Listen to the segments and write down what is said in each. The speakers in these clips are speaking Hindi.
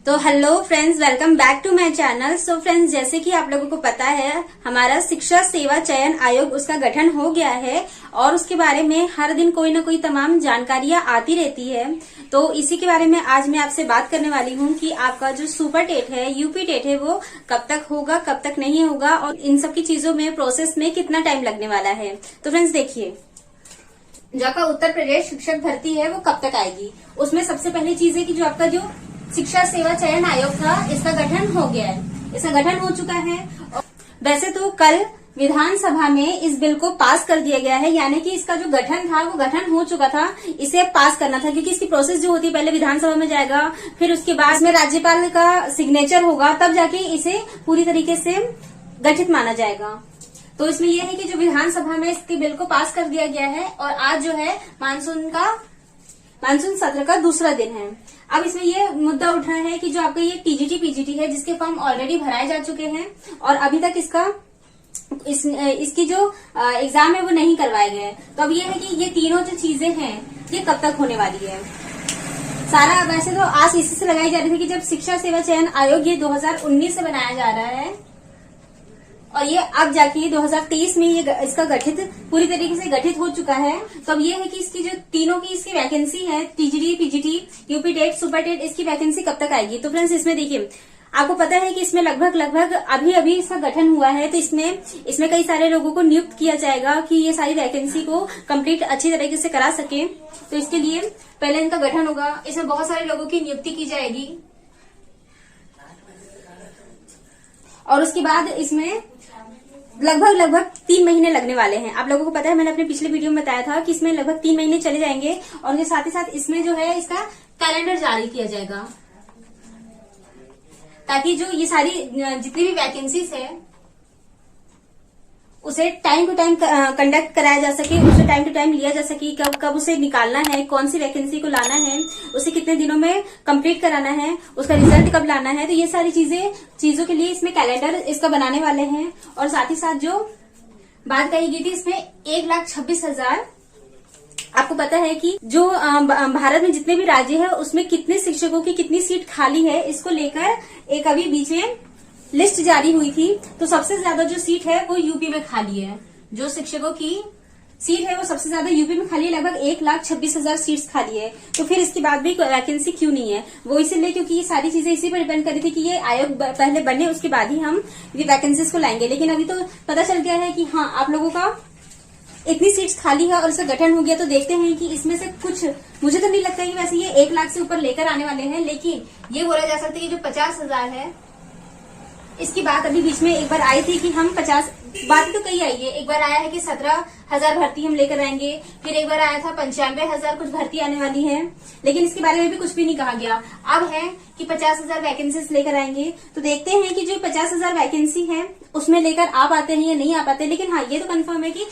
तो hello friends, welcome back to my channel. So friends, जैसे कि आप लोगों को पता है, हमारा शिक्षा सेवा चयन आयोग उसका गठन हो गया है और उसके बारे में हर दिन कोई ना कोई तमाम जानकारियां आती रहती है। तो इसी के बारे में आज मैं आपसे बात करने वाली हूं कि आपका जो सुपर टेट है, यूपी टेट है, वो कब तक होगा, कब तक नहीं होगा और इन सब की चीजों में प्रोसेस में कितना टाइम लगने वाला है। तो फ्रेंड्स देखिए, जो आपका उत्तर प्रदेश शिक्षक भर्ती है वो कब तक आएगी। उसमें सबसे पहली चीज है कि जो आपका जो शिक्षा सेवा चयन आयोग था, इसका गठन हो गया है, इसका गठन हो चुका है। और वैसे तो कल विधानसभा में इस बिल को पास कर दिया गया है, यानी कि इसका जो गठन था वो गठन हो चुका था, इसे पास करना था, क्योंकि इसकी प्रोसेस जो होती है पहले विधानसभा में जाएगा, फिर उसके बाद में राज्यपाल का सिग्नेचर होगा, तब जाके इसे पूरी तरीके से गठित माना जाएगा। तो इसमें यह है कि जो विधानसभा में इसके बिल को पास कर दिया गया है और आज जो है मानसून सत्र का दूसरा दिन है। अब इसमें ये मुद्दा उठ रहा है कि जो आपका ये टीजीटी पीजीटी है, जिसके फॉर्म ऑलरेडी भराए जा चुके हैं और अभी तक इसकी जो एग्जाम है वो नहीं करवाए गए। तो अब ये है कि ये तीनों जो चीजें हैं ये कब तक होने वाली है। सारा वैसे तो आस इसी से लगाई जा रही थी कि जब शिक्षा सेवा चयन आयोग ये 2019 से बनाया जा रहा है और ये अब जाके 2023 में ये इसका गठित पूरी तरीके से गठित हो चुका है। तो अब ये है कि इसकी जो तीनों की इसकी वैकेंसी है, TGT PGT UP TET super TET, इसकी वैकेंसी कब तक आएगी। तो फ्रेंड्स इसमें देखिए, आपको पता है कि इसमें लगभग अभी इसका गठन हुआ है, तो इसमें कई सारे लोगों को नियुक्त किया जाएगा कि ये सारी वैकेंसी को कंप्लीट अच्छी तरीके से करा सके। तो इसके लिए पहले इनका गठन होगा, इसमें बहुत सारे लोगों की नियुक्ति की जाएगी और उसके बाद इसमें लगभग 3 महीने लगने वाले हैं। आप लोगों को पता है, मैंने अपने पिछले वीडियो में बताया था कि इसमें लगभग 3 महीने चले जाएंगे और उसके साथ ही साथ इसमें जो है इसका कैलेंडर जारी किया जाएगा, ताकि जो ये सारी जितनी भी वैकेंसीज है उसे टाइम टू टाइम कंडक्ट कराया जा सके, उसे टाइम टू टाइम लिया जा सके, कब उसे निकालना है, कौन सी वैकेंसी को लाना है, उसे कितने दिनों में कंप्लीट कराना है, उसका रिजल्ट कब लाना है। तो ये सारी चीजों के लिए इसमें कैलेंडर इसका बनाने वाले हैं। और साथ ही साथ जो बात कही गई थी, इसमें 1,26,000, आपको पता है कि जो भारत में जितने भी राज्य है उसमें कितने शिक्षकों की कितनी सीट खाली है, इसको लेकर एक अभी बीच में लिस्ट जारी हुई थी। तो सबसे ज्यादा जो सीट है वो यूपी में खाली है, जो शिक्षकों की सीट है वो सबसे ज्यादा यूपी में खाली है, लगभग 1,26,000 सीट्स खाली है। तो फिर इसके बाद भी वैकेंसी क्यों नहीं है, वो इसीलिए क्योंकि ये सारी चीजें इसी पर डिपेंड कर रही थी कि ये आयोग पहले बने, उसके बाद ही हम ये वैकेंसीज को लाएंगे। लेकिन अभी तो पता चल गया है कि हाँ, आप लोगों का इतनी सीट्स खाली है और इसका गठन हो गया। तो देखते हैं कि इसमें से कुछ, मुझे तो नहीं लगता कि वैसे ये 1 लाख से ऊपर लेकर आने वाले हैं, लेकिन ये बोला जा सकता है कि जो 50,000 है, इसकी बात अभी बीच में एक बार आई थी कि हम 50, बात तो कई आई है। एक बार आया है कि 17,000 भर्ती हम लेकर आएंगे, फिर एक बार आया था 95,000 कुछ भर्ती आने वाली है, लेकिन इसके बारे में भी कुछ भी नहीं कहा गया। अब है कि 50,000 वैकेंसीज लेकर आएंगे। तो देखते हैं कि जो 50,000 वैकेंसी है उसमें लेकर आ पाते हैं या नहीं आ पाते। लेकिन हाँ, ये तो कंफर्म है कि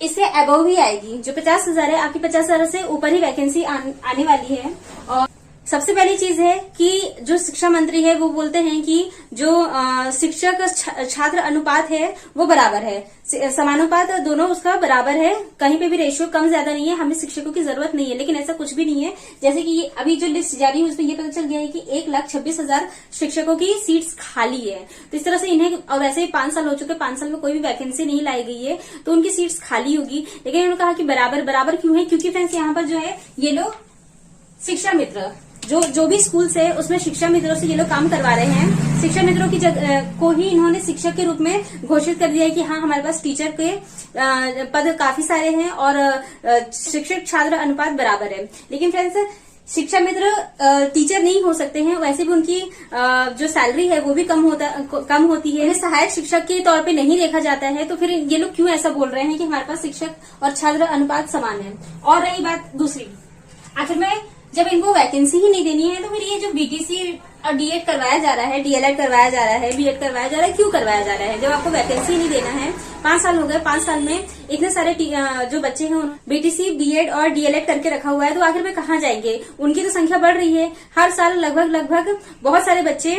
इससे अबव ही आएगी। जो 50,000 है, आपकी 50,000 से ऊपर ही वैकेंसी आने वाली है। और सबसे पहली चीज है कि जो शिक्षा मंत्री है वो बोलते हैं कि जो शिक्षक छात्र अनुपात है वो बराबर है, समानुपात दोनों उसका बराबर है, कहीं पे भी रेशियो कम ज्यादा नहीं है, हमें शिक्षकों की जरूरत नहीं है। लेकिन ऐसा कुछ भी नहीं है, जैसे कि अभी जो लिस्ट जारी है उसमें ये पता चल गया है कि 1,26,000 शिक्षकों की सीट्स खाली है। तो इस तरह से इन्हें, और वैसे ही 5 साल हो चुके, 5 साल में कोई भी वैकेंसी नहीं लाई गई है, तो उनकी सीट्स खाली होगी। लेकिन उन्होंने कहा कि बराबर क्यों है, क्योंकि फ्रेंड्स यहाँ पर जो है ये लोग शिक्षा मित्र, जो भी स्कूल्स है उसमें शिक्षा मित्रों से ये लोग काम करवा रहे हैं। शिक्षा मित्रों की को ही इन्होंने शिक्षक के रूप में घोषित कर दिया है कि हाँ, हमारे पास टीचर के पद काफी सारे हैं और शिक्षक छात्र अनुपात बराबर है। लेकिन फ्रेंड्स, शिक्षा मित्र टीचर नहीं हो सकते हैं, वैसे भी उनकी जो सैलरी है वो भी कम होती है, सहायक शिक्षक के तौर पे नहीं देखा जाता है। तो फिर ये लोग क्यों ऐसा बोल रहे हैं कि हमारे पास शिक्षक और छात्र अनुपात समान है। और रही बात दूसरी, आखिर में जब इनको वैकेंसी ही नहीं देनी है तो फिर ये जो बीटीसी और डीएड करवाया जा रहा है, डीएलएड करवाया जा रहा है, बीएड करवाया जा रहा है, क्यों करवाया जा रहा है जब आपको वैकेंसी नहीं देना है। 5 साल हो गए, 5 साल में इतने सारे जो बच्चे हैं बीटीसी बीएड और डीएलएड करके रखा हुआ है, तो आखिर में कहाँ जाएंगे। उनकी तो संख्या बढ़ रही है, हर साल लगभग बहुत सारे बच्चे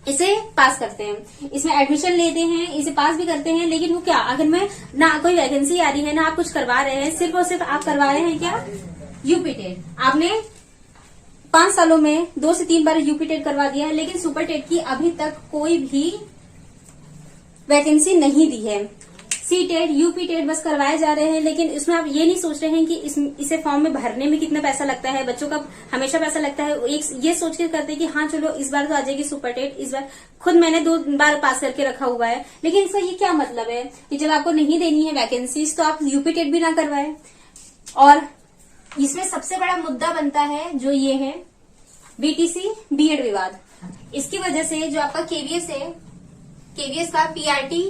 इसे पास करते हैं, इसमें एडमिशन लेते हैं, इसे पास भी करते हैं। लेकिन वो क्या, आखिर में ना कोई वैकेंसी आ रही है, ना आप कुछ करवा रहे हैं, सिर्फ और सिर्फ आप करवा रहे हैं क्या, यूपी टेट। आपने 5 सालों में 2 से 3 बार यूपी टेट करवा दिया है, लेकिन सुपर टेट की अभी तक कोई भी वैकेंसी नहीं दी है। सी टेट, यूपी टेट बस करवाए जा रहे हैं, लेकिन इसमें आप ये नहीं सोच रहे हैं कि इसे फॉर्म में भरने में कितना पैसा लगता है, बच्चों का हमेशा पैसा लगता है। एक ये सोच के करते हैं कि हाँ चलो इस बार तो आ जाएगी सुपर टेट, इस बार खुद मैंने 2 बार पास करके रखा हुआ है। लेकिन इसका ये क्या मतलब है कि जब आपको नहीं देनी है वैकेंसीज तो आप यूपी टेट भी ना करवाए। और इसमें सबसे बड़ा मुद्दा बनता है जो ये है बीटीसी बीएड विवाद। इसकी वजह से जो आपका केवीएस है, केवीएस का पीआरटी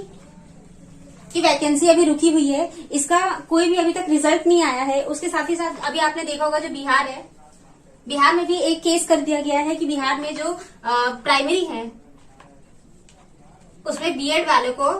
की वैकेंसी अभी रुकी हुई है, इसका कोई भी अभी तक रिजल्ट नहीं आया है। उसके साथ ही साथ अभी आपने देखा होगा जो बिहार है, बिहार में भी एक केस कर दिया गया है कि बिहार में जो प्राइमरी है उसमें बीएड वालों को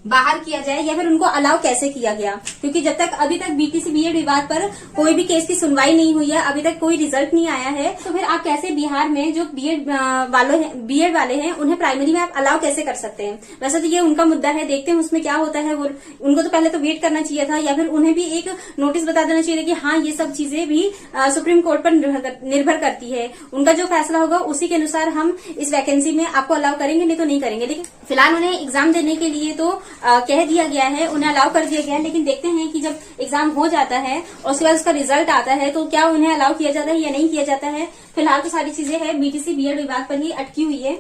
बाहर किया जाए या फिर उनको अलाउ कैसे किया गया, क्योंकि जब तक अभी तक बीटीसी बीएड विवाद पर कोई भी केस की सुनवाई नहीं हुई है, अभी तक कोई रिजल्ट नहीं आया है, तो फिर आप कैसे बिहार में जो बीएड वाले हैं उन्हें प्राइमरी में आप अलाउ कैसे कर सकते हैं। वैसे तो ये उनका मुद्दा है, देखते हैं उसमें क्या होता है। वो उनको तो पहले तो वेट करना चाहिए था या फिर उन्हें भी एक नोटिस बता देना चाहिए कि हाँ ये सब चीजें भी सुप्रीम कोर्ट पर निर्भर करती है, उनका जो फैसला होगा उसी के अनुसार हम इस वैकेंसी में आपको अलाउ करेंगे, नहीं तो नहीं करेंगे। लेकिन फिलहाल उन्हें एग्जाम देने के लिए तो कह दिया गया है, उन्हें अलाउ कर दिया गया है, लेकिन देखते हैं कि जब एग्जाम हो जाता है और उसके बाद उसका रिजल्ट आता है तो क्या उन्हें अलाउ किया जाता है या नहीं किया जाता है। फिलहाल तो सारी चीजें है बीटीसी बीएड विभाग पर ही अटकी हुई है।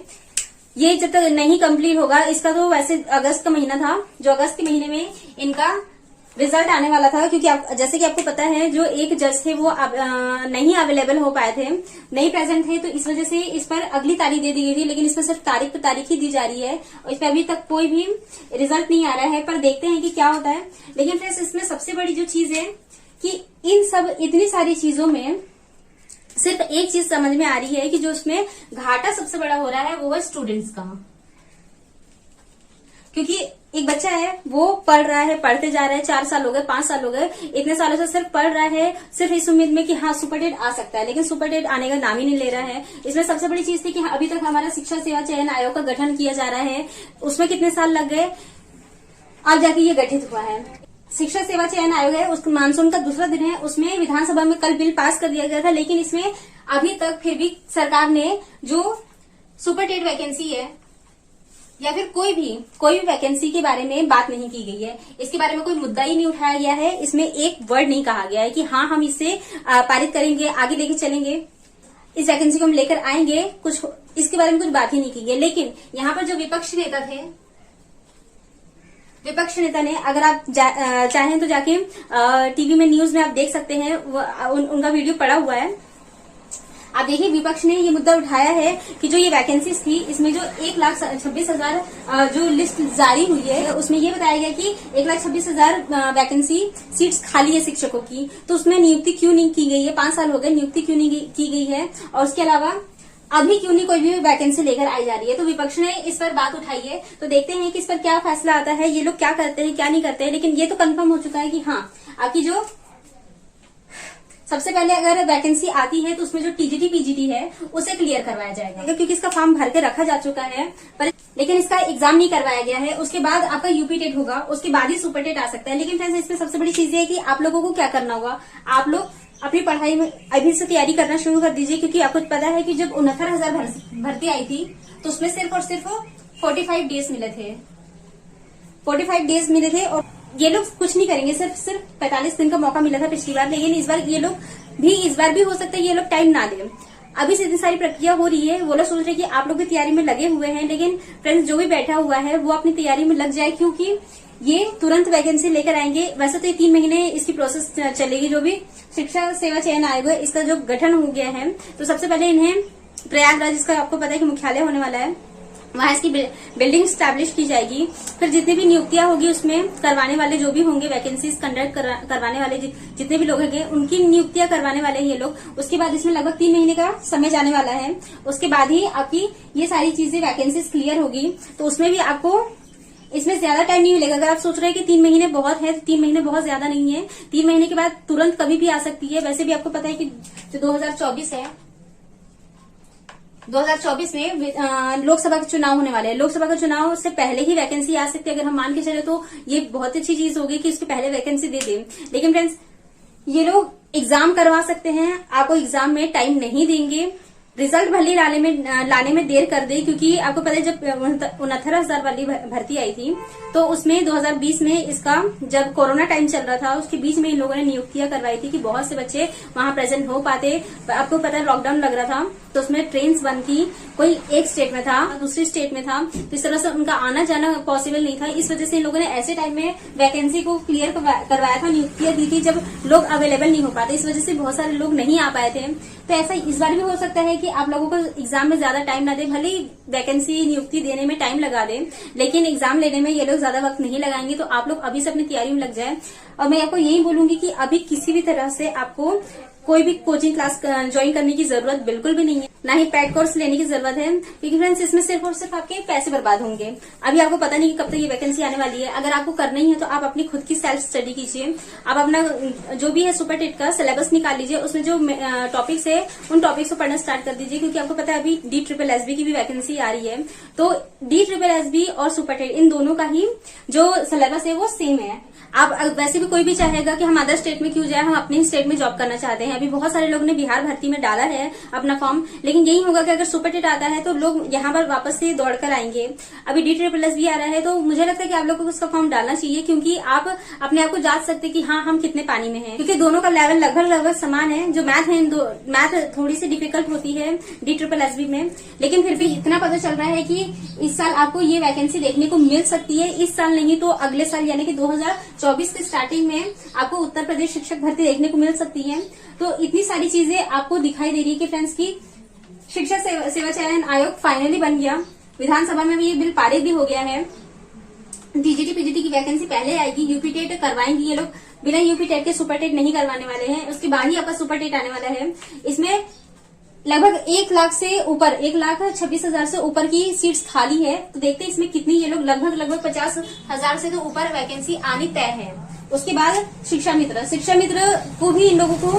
ये जब तक नहीं कंप्लीट होगा, इसका तो वैसे अगस्त का महीना था, जो अगस्त के महीने में इनका रिजल्ट आने वाला था, क्योंकि जैसे कि आपको पता है जो एक जज थे वो नहीं अवेलेबल हो पाए थे, नहीं प्रेजेंट थे, तो इस वजह से इस पर अगली तारीख दे दी गई थी। लेकिन इसमें सिर्फ तारीख पे तारीख ही दी जा रही है और इस पर अभी तक कोई भी रिजल्ट नहीं आ रहा है, पर देखते हैं कि क्या होता है। लेकिन फ्रेंड्स इसमें सबसे बड़ी जो चीज है कि इतनी सारी चीजों में सिर्फ एक चीज समझ में आ रही है कि जो उसमें घाटा सबसे बड़ा हो रहा है वो है स्टूडेंट्स का। क्योंकि एक बच्चा है वो पढ़ रहा है, पढ़ते जा रहा है, 4 साल हो गए, 5 साल हो गए, इतने सालों से सिर्फ पढ़ रहा है, सिर्फ इस उम्मीद में कि हाँ सुपर टेट आ सकता है, लेकिन सुपर टेट आने का नाम ही नहीं ले रहा है। इसमें सबसे बड़ी चीज थी कि अभी तक हमारा शिक्षा सेवा चयन आयोग का गठन किया जा रहा है, उसमें कितने साल लग गए, अब जाके ये गठित हुआ है। शिक्षा सेवा चयन आयोग है, उस मानसून का दूसरा दिन है, उसमें विधानसभा में कल बिल पास कर दिया गया था, लेकिन इसमें अभी तक फिर भी सरकार ने जो सुपर टेट वैकेंसी है या फिर कोई भी वैकेंसी के बारे में बात नहीं की गई है, इसके बारे में कोई मुद्दा ही नहीं उठाया गया है। इसमें एक वर्ड नहीं कहा गया है कि हाँ हम इसे पारित करेंगे, आगे लेके चलेंगे, इस वैकेंसी को हम लेकर आएंगे, कुछ इसके बारे में कुछ बात ही नहीं की गई। लेकिन यहाँ पर जो विपक्ष नेता थे, विपक्ष नेता ने, अगर आप चाहें तो जाके टीवी में न्यूज में आप देख सकते हैं, उनका वीडियो पड़ा हुआ है, आप देखिए विपक्ष ने ये मुद्दा उठाया है कि जो ये वैकेंसीज थी इसमें जो 1,26,000 जो लिस्ट जारी हुई है उसमें ये बताया गया कि 1,26,000 वैकेंसी सीट्स खाली है शिक्षकों की, तो उसमें नियुक्ति क्यों नहीं की गई है, 5 साल हो गए नियुक्ति क्यों नहीं की गई है, और उसके अलावा अभी क्यों नहीं कोई भी वैकेंसी लेकर आई जा रही है। तो विपक्ष ने इस पर बात उठाई है, तो देखते हैं कि इस पर क्या फैसला आता है, ये लोग क्या करते हैं क्या नहीं करते हैं। लेकिन ये तो कंफर्म हो चुका है कि हाँ आपकी जो सबसे पहले अगर वैकेंसी आती है तो उसमें जो टीजीटी पीजीटी है उसे क्लियर करवाया जाएगा, क्योंकि इसका फॉर्म भर के रखा जा चुका है, पर लेकिन इसका एग्जाम नहीं करवाया गया है। उसके बाद आपका यूपी टेट होगा, उसके बाद ही सुपर टेट आ सकता है। लेकिन फ्रेंड्स इसमें सबसे बड़ी चीज है कि आप लोगों को क्या करना होगा, आप लोग अपनी पढ़ाई में अभी से तैयारी करना शुरू कर दीजिए, क्योंकि आपको पता है कि जब 69,000 भर्ती आई थी तो उसमें सिर्फ और सिर्फ 45 डेज मिले थे, 45 डेज मिले थे, और ये लोग कुछ नहीं करेंगे, सिर्फ 45 दिन का मौका मिला था पिछली बार, लेकिन इस बार ये लोग भी, इस बार भी हो सकता है ये लोग टाइम ना दें। अभी से इतनी सारी प्रक्रिया हो रही है, वो लोग सोच रहे हैं कि आप लोग की तैयारी में लगे हुए हैं, लेकिन फ्रेंड्स जो भी बैठा हुआ है वो अपनी तैयारी में लग जाए, क्योंकि ये तुरंत वैकेंसी लेकर आएंगे। वैसे तो ये 3 महीने इसकी प्रोसेस चलेगी, जो भी शिक्षा सेवा चयन आयोग है इसका जो गठन हो गया है, तो सबसे पहले इन्हें प्रयागराज, जिसका आपको पता है कि मुख्यालय होने वाला है, वहां इसकी बिल्डिंग स्टैब्लिश की जाएगी। फिर जितनी भी नियुक्तियां होगी उसमें करवाने वाले जो भी होंगे, वैकेंसीज कंडक्ट करवाने वाले जितने भी लोग होंगे उनकी नियुक्तियां करवाने वाले ये लोग। उसके बाद इसमें लगभग 3 महीने का समय जाने वाला है, उसके बाद ही आपकी ये सारी चीजें वैकेंसीज क्लियर होगी, तो उसमें भी आपको इसमें ज्यादा टाइम नहीं मिलेगा। अगर आप सोच रहे हैं कि 3 महीने बहुत है, तो 3 महीने बहुत ज्यादा नहीं है, 3 महीने के बाद तुरंत कभी भी आ सकती है। वैसे भी आपको पता है कि जो 2024 है, 2024 में लोकसभा के चुनाव होने वाले हैं, लोकसभा के चुनाव से पहले ही वैकेंसी आ सकती है। अगर हम मान के चले तो ये बहुत अच्छी चीज होगी कि उसके पहले वैकेंसी दे दें। लेकिन फ्रेंड्स ये लोग एग्जाम करवा सकते हैं, आपको एग्जाम में टाइम नहीं देंगे। रिजल्ट भले लाने में देर कर दे, क्योंकि आपको पता है जब 69,000 वाली भर्ती आई थी तो उसमें 2020 में इसका जब कोरोना टाइम चल रहा था उसके बीच में इन लोगों ने नियुक्तियां करवाई थी कि बहुत से बच्चे वहां प्रेजेंट हो पाते। आपको पता है लॉकडाउन लग रहा था तो उसमें ट्रेन बंद थी, कोई एक स्टेट में था दूसरी स्टेट में था, तो इस तरह से उनका आना जाना पॉसिबल नहीं था। इस वजह से इन लोगों ने ऐसे टाइम में वैकेंसी को क्लियर करवाया था, नियुक्तियां दी थी जब लोग अवेलेबल नहीं हो पाते। इस वजह से बहुत सारे लोग नहीं आ पाए थे। तो ऐसा इस बार भी हो सकता है कि आप लोगों को एग्जाम में ज्यादा टाइम ना दे, भले ही वैकेंसी नियुक्ति देने में टाइम लगा दे, लेकिन एग्जाम लेने में ये लोग ज्यादा वक्त नहीं लगाएंगे। तो आप लोग अभी से अपनी तैयारी में लग जाए। और मैं आपको यही बोलूंगी कि अभी किसी भी तरह से आपको कोई भी कोचिंग क्लास ज्वाइन करने की जरूरत बिल्कुल भी नहीं है, ना ही पैड कोर्स लेने की जरूरत है, क्योंकि फ्रेंड्स इसमें सिर्फ और सिर्फ आपके पैसे बर्बाद होंगे। अभी आपको पता नहीं कि कब तक ये वैकेंसी आने वाली है। अगर आपको करना ही है तो आप अपनी खुद की सेल्फ स्टडी कीजिए। आप अपना जो भी है सुपर टेट का सिलेबस निकाल लीजिए, उसमें जो टॉपिक्स है उन टॉपिक्स को पढ़ना स्टार्ट कर दीजिए, क्योंकि आपको पता है अभी DSSB की भी वैकेंसी आ रही है। तो DSSB और सुपर टेट इन दोनों का ही जो सिलेबस है वो सेम है। आप वैसे भी कोई भी चाहेगा कि हम अदर स्टेट में क्यों जाए, हम अपने ही स्टेट में जॉब करना चाहते हैं। अभी बहुत सारे लोगों ने बिहार भर्ती में डाला है अपना फॉर्म, लेकिन यही होगा कि अगर सुपर टेट आता है तो लोग यहाँ पर वापस से दौड़ कर आएंगे। अभी DSSB आ रहा है तो मुझे लगता है कि आप लोगों को उसका फॉर्म डालना चाहिए, क्योंकि आप अपने आप को जांच सकते हैं कि हाँ हम कितने पानी में हैं, क्योंकि दोनों का लेवल लगभग समान है। जो मैथ है मैथ थोड़ी सी डिफिकल्ट होती है DSSB में, लेकिन फिर भी इतना पता चल रहा है कि इस साल आपको ये वैकेंसी देखने को मिल सकती है। इस साल नहीं तो अगले साल यानी कि 2024 की स्टार्टिंग में आपको उत्तर प्रदेश शिक्षक भर्ती देखने को मिल सकती है। तो इतनी सारी चीजें आपको दिखाई दे रही है कि फ्रेंड्स की शिक्षक सेवा चयन आयोग फाइनली बन गया। विधानसभा में भी ये बिल पारित भी हो गया है। TGT PGT की वैकेंसी पहले आएगी, यूपी टेट करवाएंगे ये लोग, बिना यूपी टेट के सुपर टेट नहीं करवाने वाले हैं। उसके बाद ही आपका सुपर टेट आने वाला है। इसमें लगभग 1 लाख से ऊपर 1,26,000 से ऊपर की सीट्स खाली है। तो देखते हैं इसमें कितनी, ये लोग लगभग 50,000 से तो ऊपर वैकेंसी आनी तय है। उसके बाद शिक्षा मित्र को भी इन लोगों को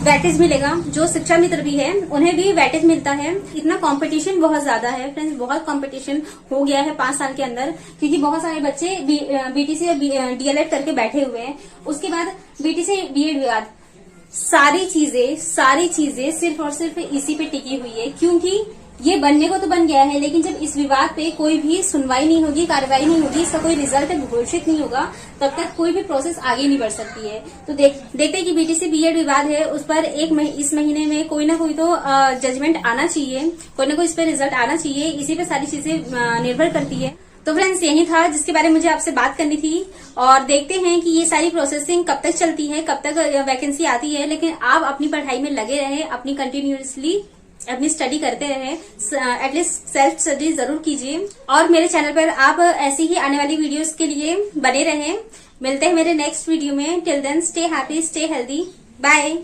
वेटेज मिलेगा। जो शिक्षा मित्र भी है उन्हें भी वेटेज मिलता है। इतना कंपटीशन बहुत ज्यादा है फ्रेंड्स, बहुत कंपटीशन हो गया है 5 साल के अंदर, क्योंकि बहुत सारे बच्चे BTC और DLED करके बैठे हुए हैं। उसके बाद BTC BEd विवाद, सारी चीजें सिर्फ और सिर्फ इसी पे टिकी हुई है, क्योंकि ये बनने को तो बन गया है, लेकिन जब इस विवाद पे कोई भी सुनवाई नहीं होगी, कार्रवाई नहीं होगी, इसका कोई रिजल्ट घोषित नहीं होगा, तब तक कोई भी प्रोसेस आगे नहीं बढ़ सकती है। तो देखते हैं कि BTC BEd विवाद है उस पर इस महीने में कोई ना कोई तो जजमेंट आना चाहिए, कोई ना कोई इस पर रिजल्ट आना चाहिए। इसी पे सारी चीजें निर्भर करती है। तो फ्रेंड्स यही था जिसके बारे में मुझे आपसे बात करनी थी, और देखते हैं कि ये सारी प्रोसेसिंग कब तक चलती है, कब तक वैकेंसी आती है। लेकिन आप अपनी पढ़ाई में लगे रहे, अपनी कंटिन्यूअसली अपनी स्टडी करते रहे, एटलीस्ट सेल्फ स्टडी जरूर कीजिए। और मेरे चैनल पर आप ऐसी ही आने वाली वीडियोस के लिए बने रहें। मिलते हैं मेरे नेक्स्ट वीडियो में। Till then stay happy, stay healthy, bye.